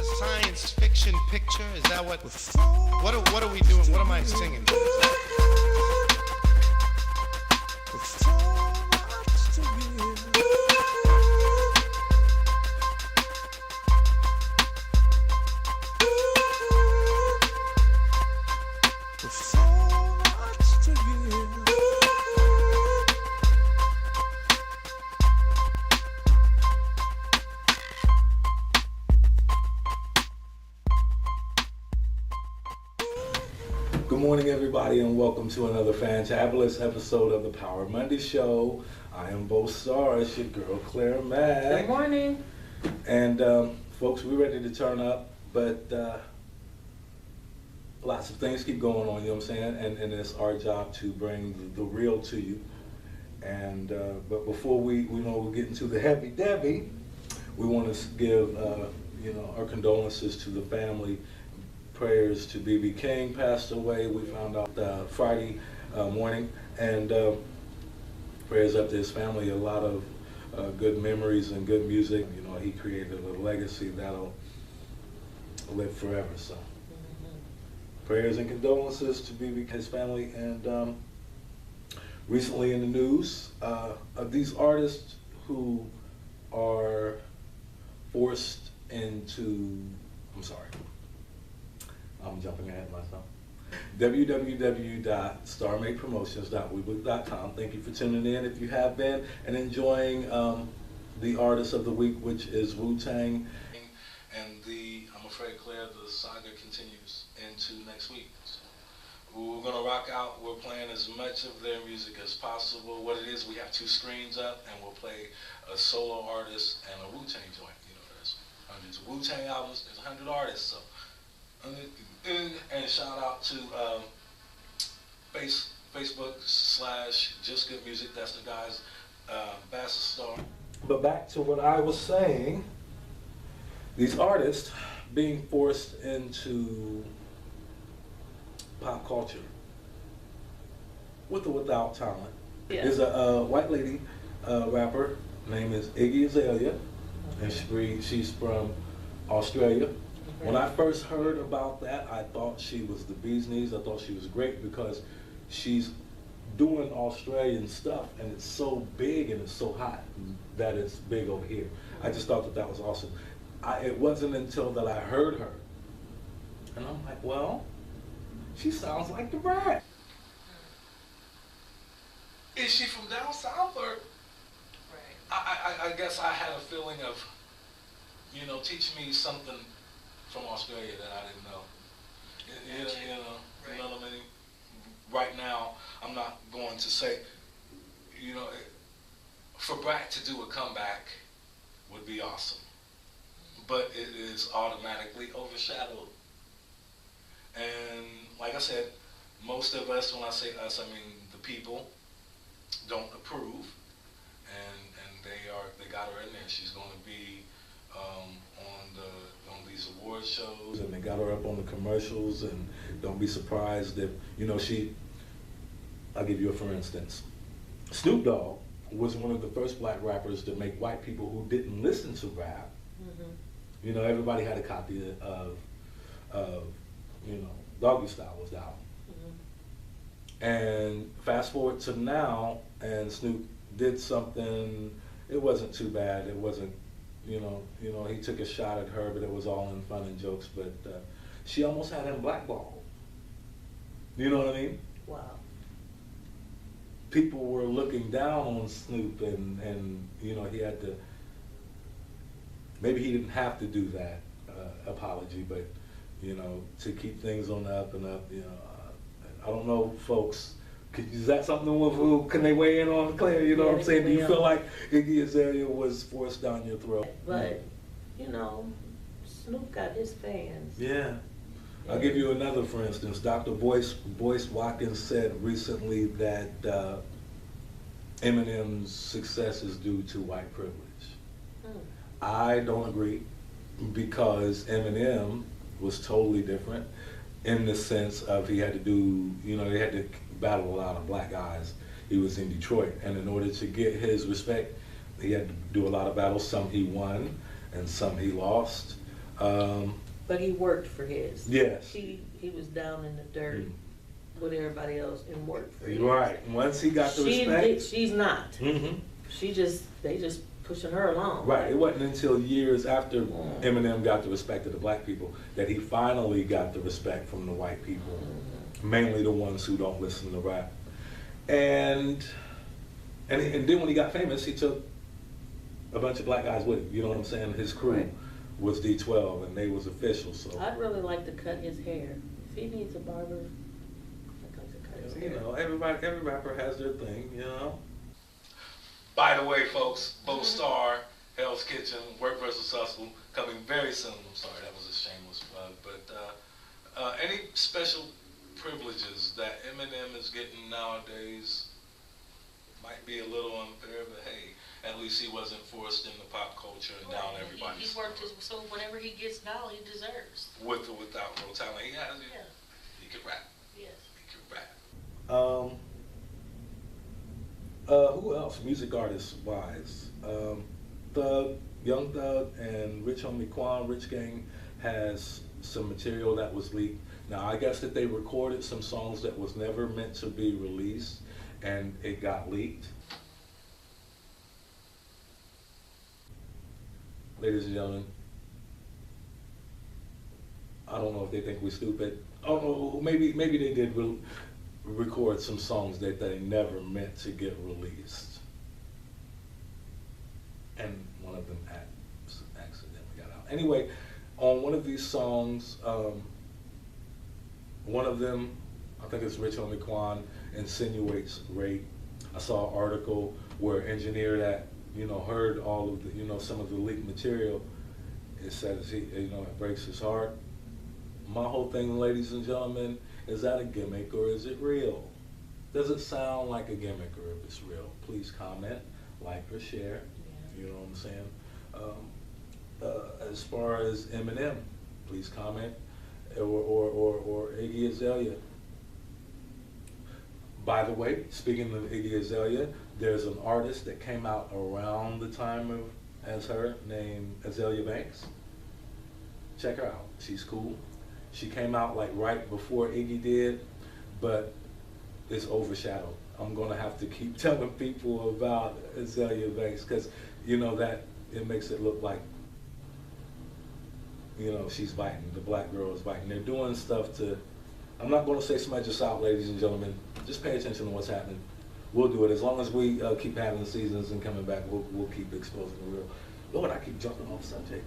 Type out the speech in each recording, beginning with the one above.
a science fiction picture? Is that what are we doing? What am I singing? Good morning, everybody, and welcome to another fantabulous episode of the Power Monday Show. I am both stars, your girl Clare Mack. Good morning. And folks, we're ready to turn up, but lots of things keep going on, you know what I'm saying? And it's our job to bring the real to you. And but before we get into the heavy Debbie, we want to give our condolences to the family. Prayers to B.B. King, passed away. We found out Friday morning, and prayers up to his family. A lot of good memories and good music. You know, he created a legacy that'll live forever. So, prayers and condolences to B.B. King's family. And recently in the news, of these artists who are forced into, I'm jumping ahead of myself. www.starmakepromotions.weebly.com. Thank you for tuning in if you have been and enjoying the artist of the week, which is Wu-Tang. And I'm afraid, Claire, the saga continues into next week. We're going to rock out. We're playing as much of their music as possible. What it is, we have two screens up, and we'll play a solo artist and a Wu-Tang joint. You know, there's hundreds of Wu-Tang albums. There's 100 artists, so. And shout out to Facebook/Just Good Music. That's the guy's Bassett Star. But back to what I was saying. These artists being forced into pop culture with or without talent. Yeah. There's a white lady rapper. Name is Iggy Azalea, and she's from Australia. When I first heard about that, I thought she was the bee's knees. I thought she was great because she's doing Australian stuff, and it's so big and it's so hot that it's big over here. I just thought that was awesome. It wasn't until that I heard her, and I'm like, well, she sounds like the Brat. Is she from down south, or? Right. I guess I had a feeling of, teach me something from Australia that I didn't know. You know what I mean? Right now, I'm not going to say, for Brat to do a comeback would be awesome. But it is automatically overshadowed. And like I said, most of us, when I say us, I mean the people, don't approve. And they got her in there. She's going to be on these award shows, and they got her up on the commercials. And don't be surprised if I'll give you a for instance. Snoop Dogg was one of the first black rappers to make white people who didn't listen to rap. Mm-hmm. Everybody had a copy of Doggy Style was out. Mm-hmm. And fast forward to now, and Snoop did something. It wasn't too bad. It wasn't. He took a shot at her, but it was all in fun and jokes. But she almost had him blackballed. You know what I mean? Wow. People were looking down on Snoop, and he had to. Maybe he didn't have to do that apology, but to keep things on the up and up. I don't know, folks. Is that something who can they weigh in on, Claire? You know what I'm saying? Do you feel like Iggy Azalea was forced down your throat? But, Snoop got his fans. Yeah. I'll give you another, for instance. Dr. Boyce Watkins said recently that Eminem's success is due to white privilege. I don't agree, because Eminem was totally different in the sense of he had to do, he had to battle a lot of black guys. He was in Detroit, and in order to get his respect, he had to do a lot of battles. Some he won, and some he lost. But he worked for his. Yes. He was down in the dirt with everybody else and worked for his. Right. Once he got the respect. She's not. Mm-hmm. They just pushing her along. Right. It wasn't until years after Eminem got the respect of the black people that he finally got the respect from the white people, mainly the ones who don't listen to rap. And then when he got famous, he took a bunch of black guys with him. You know what I'm saying? His crew Right. was D12, and they was official. So I'd really like to cut his hair. If he needs a barber, I'd like to cut his you hair. know, every rapper has their thing. You know. By the way, folks, Bo Star, Hell's Kitchen, Work vs. Hustle, coming very soon. I'm sorry, that was a shameless plug. But any special privileges that Eminem is getting nowadays might be a little unfair, but hey, at least he wasn't forced into pop culture and down everybody's He worked his, so whatever he gets now, he deserves. with or without real talent. He has it. Yeah. He can rap. Yes. He can rap. Who else? Music artists wise. Thug, Young Thug, and Rich Homie Quan, Rich Gang, has some material that was leaked. Now, I guess that they recorded some songs that was never meant to be released, and it got leaked. Ladies and gentlemen, I don't know if they think we're stupid. Oh, no, maybe they did record some songs that they never meant to get released. And one of them accidentally got out. Anyway, on one of these songs, one of them, I think it's Rich Homie Quan, insinuates rape. I saw an article where an engineer that, heard all of the, some of the leaked material, it says it breaks his heart. My whole thing, ladies and gentlemen, is that a gimmick or is it real? Does it sound like a gimmick or if it's real? Please comment, like, or share. You know what I'm saying? As far as Eminem, please comment, or Iggy Azalea. By the way, speaking of Iggy Azalea, there's an artist that came out around the time as her, named Azalea Banks. Check her out. She's cool. She came out like right before Iggy did, but it's overshadowed. I'm gonna have to keep telling people about Azalea Banks because that it makes it look like she's biting. The black girl is biting. They're doing stuff to. I'm not going to say smudge us out, ladies and gentlemen. Just pay attention to what's happening. We'll do it as long as we keep having seasons and coming back. We'll keep exposing the real. Lord, I keep jumping off subject.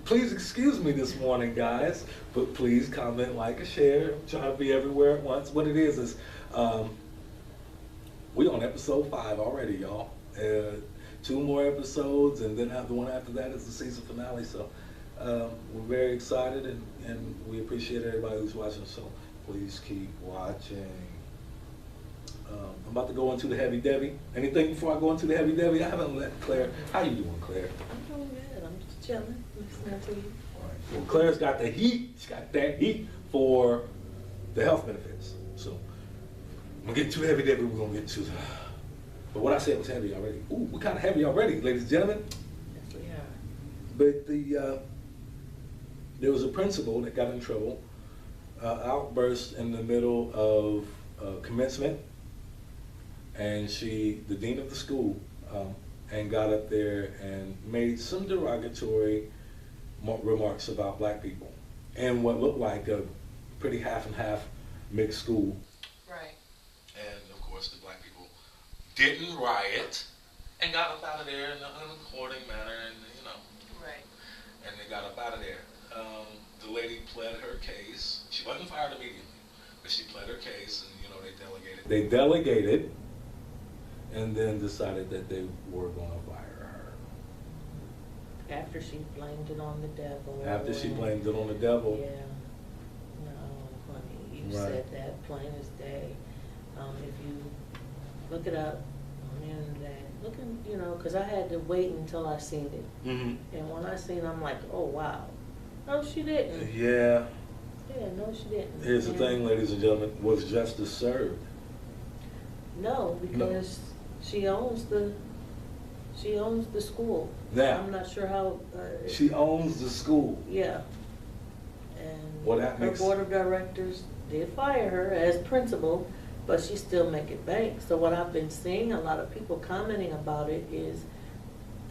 Please excuse me this morning, guys, but please comment, like, and share. I'm trying to be everywhere at once. What it is we on episode 5 already, y'all. 2 more episodes, and then the one after that is the season finale. So we're very excited, and we appreciate everybody who's watching. So please keep watching. I'm about to go into the Heavy Debbie. Anything before I go into the Heavy Debbie? I haven't let Claire. How you doing, Claire? I'm doing good. I'm just chilling, listening to you. All right. Well, Claire's got the heat. She's got that heat for the health benefits. So I'm gonna get too heavy, Debbie. We're gonna get to the. But what I said was heavy already. Ooh, we're kind of heavy already, ladies and gentlemen. Yes, we are. But there was a principal that got in trouble. Outburst in the middle of commencement, and the dean of the school, and got up there and made some derogatory remarks about black people, and what looked like a pretty half and half mixed school. Right. And of course, the black people didn't riot and got up out of there in an according manner, and Right. and they got up out of there. The lady pled her case. She wasn't fired immediately, but she pled her case, and they delegated, and then decided that they were going to fire her. After she blamed it on the devil. After she blamed it on the devil. Yeah. No, honey, you Right. said that plain as day. If you look it up on the internet, because I had to wait until I seen it. Mm-hmm. And when I seen it, I'm like, oh, wow. No, she didn't. Yeah. Yeah, no, she didn't. Here's the And thing, ladies and gentlemen, was justice served? No, because she owns the She owns the school. Now. I'm not sure how. She owns the school. Yeah. And Well, that her makes- board of directors did fire her as principal, but she's still making bank. So what I've been seeing, a lot of people commenting about it is,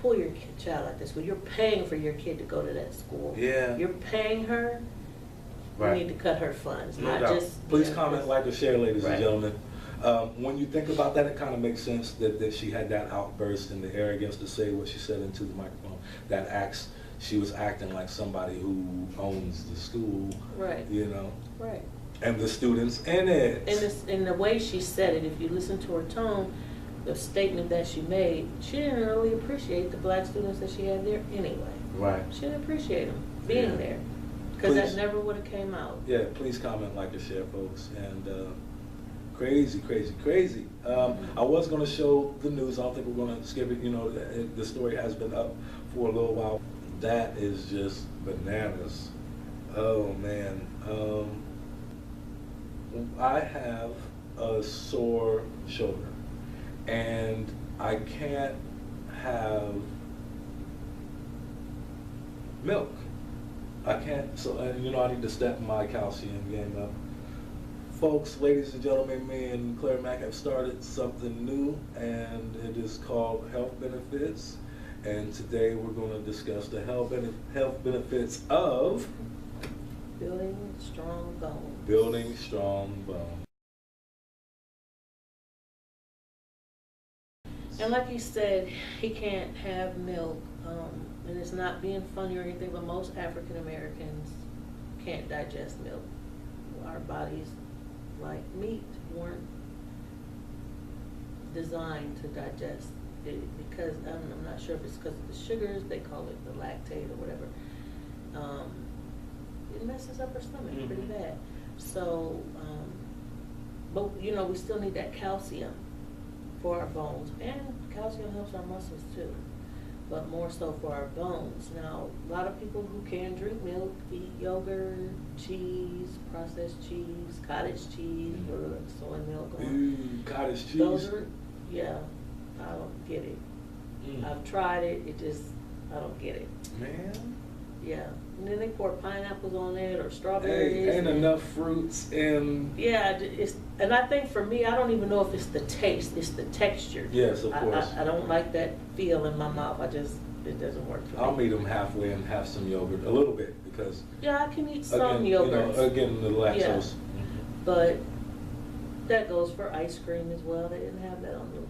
pull your child out this school. You're paying for your kid to go to that school. Yeah. You're paying her. Right. You need to cut her funds, No not doubt. just. Please yeah, comment, just- like, or share, ladies and Right. gentlemen. When you think about that, it kind of makes sense that she had that outburst and the arrogance to say what she said into the microphone. She was acting like somebody who owns the school, Right. you know, Right. and the students in it. In the way she said it, if you listen to her tone, the statement that she made, she didn't really appreciate the black students that she had there anyway. Right. She didn't appreciate them being Yeah. there, because that Please. never would have came out. Yeah, please comment, like, or share, folks. And crazy, crazy, crazy. I was going to show the news. I don't think we're going to skip it. You know, the story has been up for a little while. That is just bananas. Oh, man. I have a sore shoulder, and I can't have milk. I can't, so, you know, I need to step my calcium game up. Folks, ladies and gentlemen, me and Clare Mack have started something new, and it is called Health Benefits. And today we're going to discuss the health benefits of Building strong bones. building strong bones. And like he said, he can't have milk, and it's not being funny or anything, but most African Americans can't digest milk. Our bodies, like meat, weren't designed to digest it because, I'm not sure if it's because of the sugars, they call it the lactate or whatever. It messes up our stomach pretty bad. So, but you know, we still need that calcium for our bones, and calcium helps our muscles too, but more so for our bones. Now, a lot of people who can drink milk eat yogurt, cheese, processed cheese, cottage cheese, soy milk. Ooh, cottage cheese. Those are, yeah, I don't get it. Mm. I've tried it, I don't get it. Man. Yeah, and then they pour pineapples on it or strawberries. Hey, ain't enough fruits in. Yeah, and I think for me, I don't even know if it's the taste, it's the texture. Yes, of course. I don't like that feel in my mouth. It doesn't work for me. I'll meet them halfway and have some yogurt, a little bit, because Yeah, I can eat some again, yogurt. you know, again, the lactose. Yeah. But that goes for ice cream as well. They didn't have that on the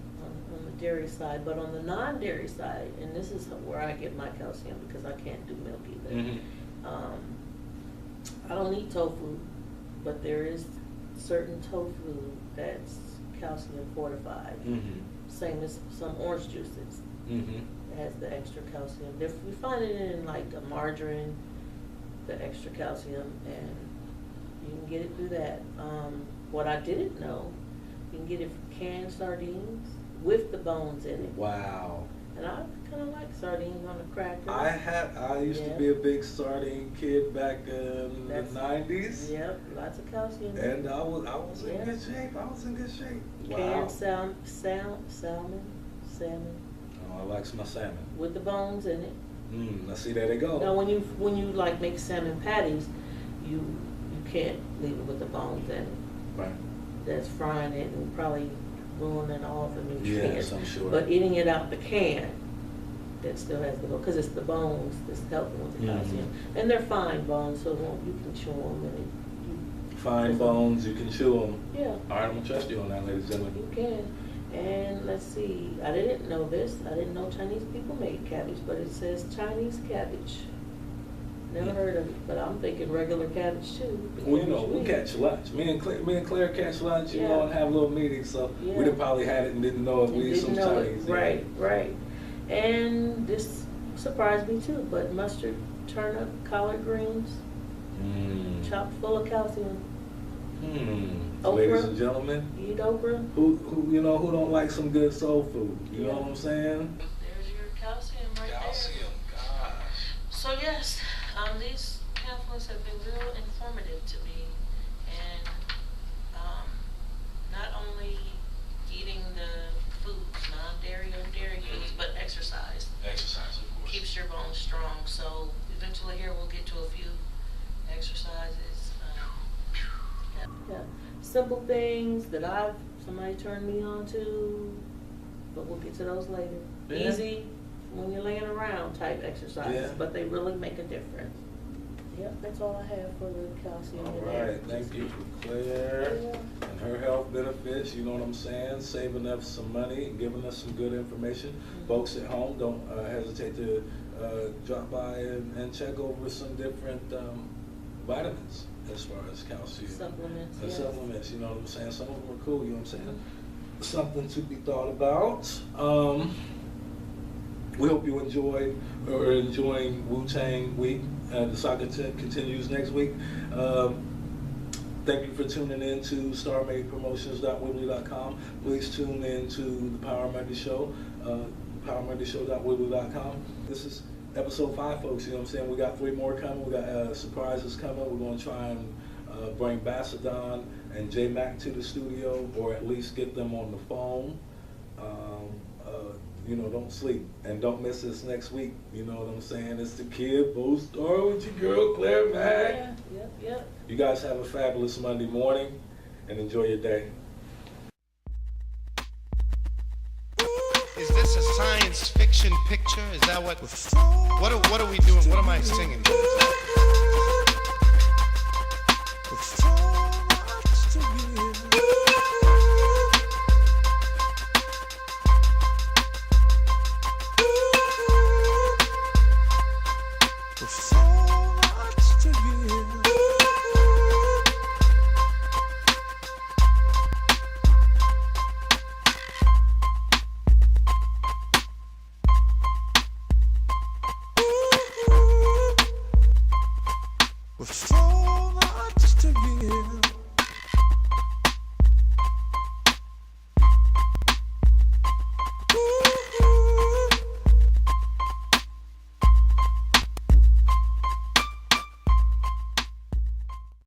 dairy side, but on the non-dairy side, and this is where I get my calcium because I can't do milk either. I don't eat tofu, but there is certain tofu that's calcium fortified. Same as some orange juices. It has the extra calcium. We find it in like a margarine, the extra calcium, and you can get it through that. What I didn't know, you can get it from canned sardines with the bones in it. Wow. And I kind of like sardines on a cracker. I used to be a big sardine kid back in the 90s. Yep, lots of calcium. And I was in good shape. I was in good shape. Wow. Canned salmon Oh, I like my salmon. with the bones in it. Now see, there they go. Now, when you like make salmon patties, you can't leave it with the bones in it. Right. That's frying it and probably ruining all the nutrients. Yes, I'm sure. But eating it out the can, that still has the bone, because it's the bones that's helping with the calcium. And they're fine bones, so you can chew them and Fine bones, you can chew them. yeah, All right, I'm gonna trust you on that, ladies and gentlemen. you can. And let's see, I didn't know this. I didn't know Chinese people made cabbage, but it says Chinese cabbage. Never heard of it, but I'm thinking regular cabbage too. Well, you know, because we catch lunch. Me and Claire catch lunch, you Yeah. know, and have little meetings. So Yeah. we'd have probably had it and didn't know it. you We ate some didn't know Chinese. it. Right, right. And this surprised me too, but mustard, turnip, collard greens, chock full of calcium. So ladies Okra. and gentlemen, You eat okra? who who don't like some good soul food? You know Yeah. what I'm saying? There's your calcium right Calcium, gosh. there. So yes, these pamphlets have been real informative to me, and not only eating the foods, non-dairy or dairy foods, but exercise. simple things that somebody turned me on to, but we'll get to those later. Yeah. Easy, when you're laying around type exercises, Yeah. but they really make a difference. Yep, that's all I have for the calcium. All in right, there. thank you for Claire Yeah. and her health benefits, you know what I'm saying? Saving us some money and giving us some good information. Folks at home, don't hesitate to drop by and check over some different vitamins as far as calcium. Supplements, And yes. supplements, you know what I'm saying? Some of them are cool, you know what I'm saying? Something to be thought about. We hope you enjoyed or are enjoying Wu-Tang Week. The saga continues next week. Thank you for tuning in to StarMadePromotions.Wibbly.com. Please tune in to the Power Monday Show, PowerMondayShow.Wibbly.com. This is episode 5, folks. You know what I'm saying? We got 3 more coming. We got surprises coming. We're going to try and bring Bassadon and J Mac to the studio, or at least get them on the phone. You know, don't sleep and don't miss us next week. You know what I'm saying? It's the Kid Bo Star with your girl Clare Mack. Yeah, yep. You guys have a fabulous Monday morning and enjoy your day. Is this a science fiction picture? Is that what are we doing? What am I singing?